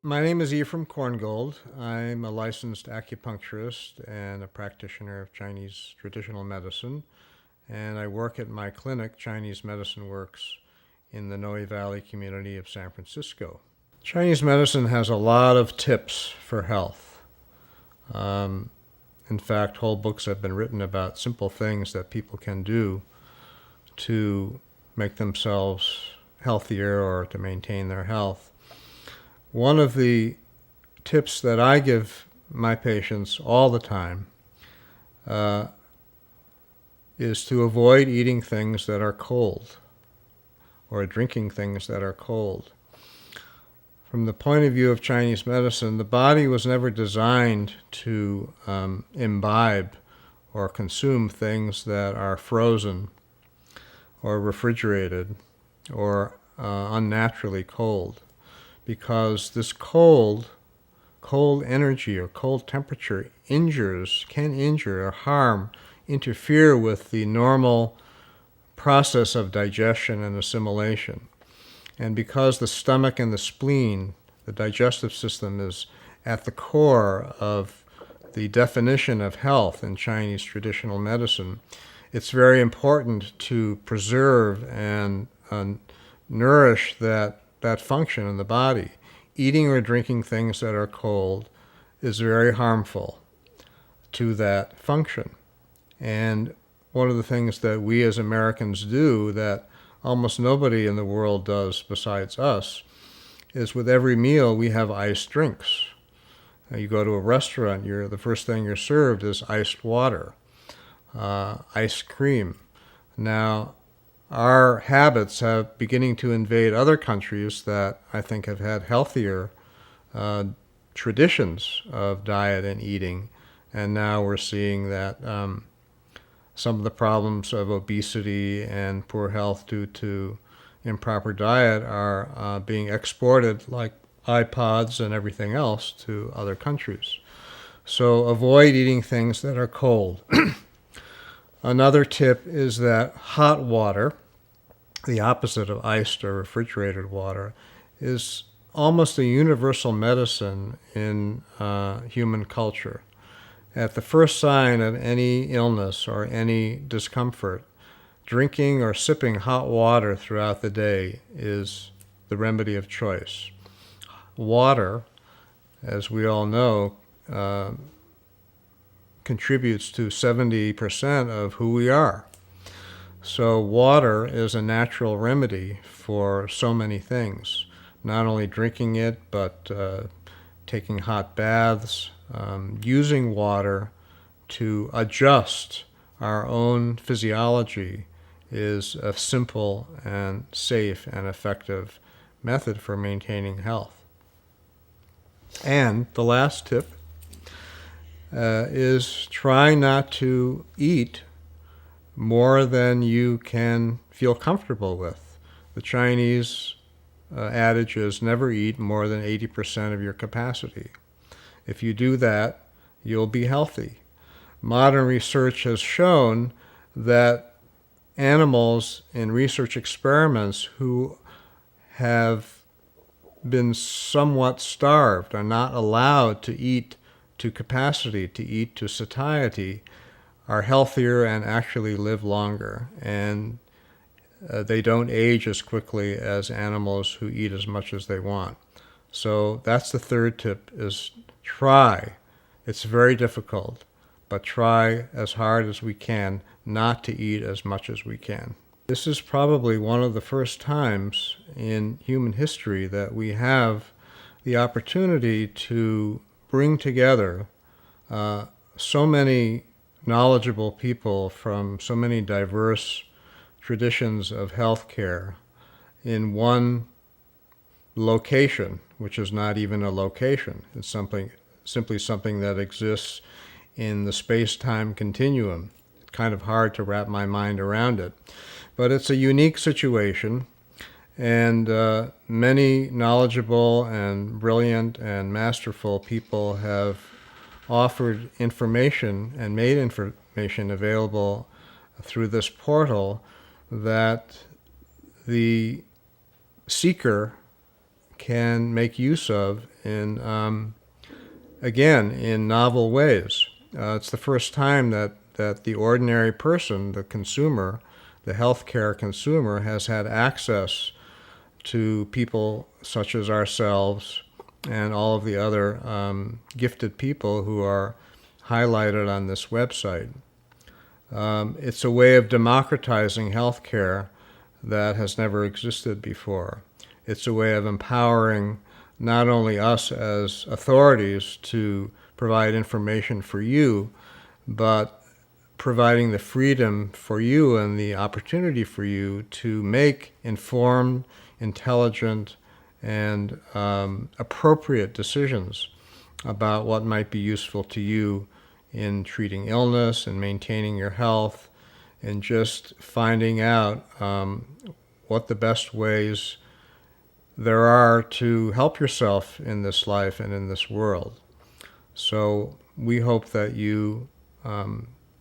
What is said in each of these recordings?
My name is Efrem Korngold. I'm a licensed acupuncturist and a practitioner of Chinese traditional medicine, and I work at my clinic, Chinese Medicine Works, in the Noe Valley community of San Francisco. Chinese medicine has a lot of tips for health. In fact, whole books have been written about simple things that people can do to make themselves healthier or to maintain their health. One of the tips that I give my patients all the time is to avoid eating things that are cold or drinking things that are cold. From the point of view of Chinese medicine, the body was never designed to imbibe or consume things that are frozen or refrigerated or unnaturally cold, because this cold energy or cold temperature can injure or harm, interfere with the normal process of digestion and assimilation. And because the stomach and the spleen, the digestive system, is at the core of the definition of health in Chinese traditional medicine, it's very important to preserve and nourish that function in the body. Eating or drinking things that are cold is very harmful to that function. And one of the things that we as Americans do that almost nobody in the world does besides us is with every meal we have iced drinks. You go to a restaurant, the first thing you're served is iced water, ice cream. Now, our habits have beginning to invade other countries that I think have had healthier traditions of diet and eating, and now we're seeing that some of the problems of obesity and poor health due to improper diet are being exported like iPods and everything else to other countries. So avoid eating things that are cold. Another tip is that hot water, the opposite of iced or refrigerated water, is almost a universal medicine in human culture. At the first sign of any illness or any discomfort, drinking or sipping hot water throughout the day is the remedy of choice. Water, as we all know, contributes to 70% of who we are. So water is a natural remedy for so many things, not only drinking it, but taking hot baths, using water to adjust our own physiology is a simple and safe and effective method for maintaining health. And the last tip is try not to eat more than you can feel comfortable with. The Chinese adage is never eat more than 80% of your capacity. If you do that, you'll be healthy. Modern research has shown that animals in research experiments who have been somewhat starved, are not allowed to eat to capacity, to eat to satiety, are healthier and actually live longer. And they don't age as quickly as animals who eat as much as they want. So that's the third tip, is try. It's very difficult, but try as hard as we can not to eat as much as we can. This is probably one of the first times in human history that we have the opportunity to bring together so many knowledgeable people from so many diverse traditions of healthcare in one location, which is not even a location. It's simply something that exists in the space-time continuum. It's kind of hard to wrap my mind around it. But it's a unique situation, and many knowledgeable and brilliant and masterful people have offered information and made information available through this portal that the seeker can make use of again, in novel ways. It's the first time that the ordinary person, the consumer, the healthcare consumer, has had access to people such as ourselves and all of the other gifted people who are highlighted on this website. It's a way of democratizing healthcare that has never existed before. It's a way of empowering not only us as authorities to provide information for you, but providing the freedom for you and the opportunity for you to make informed, intelligent, and appropriate decisions about what might be useful to you in treating illness and maintaining your health, and just finding out what the best ways there are to help yourself in this life and in this world. So we hope that you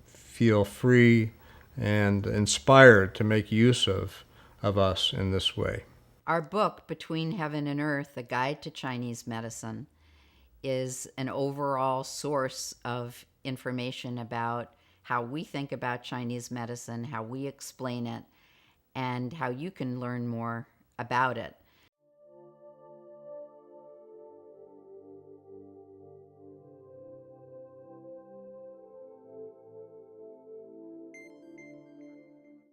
feel free and inspired to make use of us in this way. Our book, Between Heaven and Earth, A Guide to Chinese Medicine, is an overall source of information about how we think about Chinese medicine, how we explain it, and how you can learn more about it.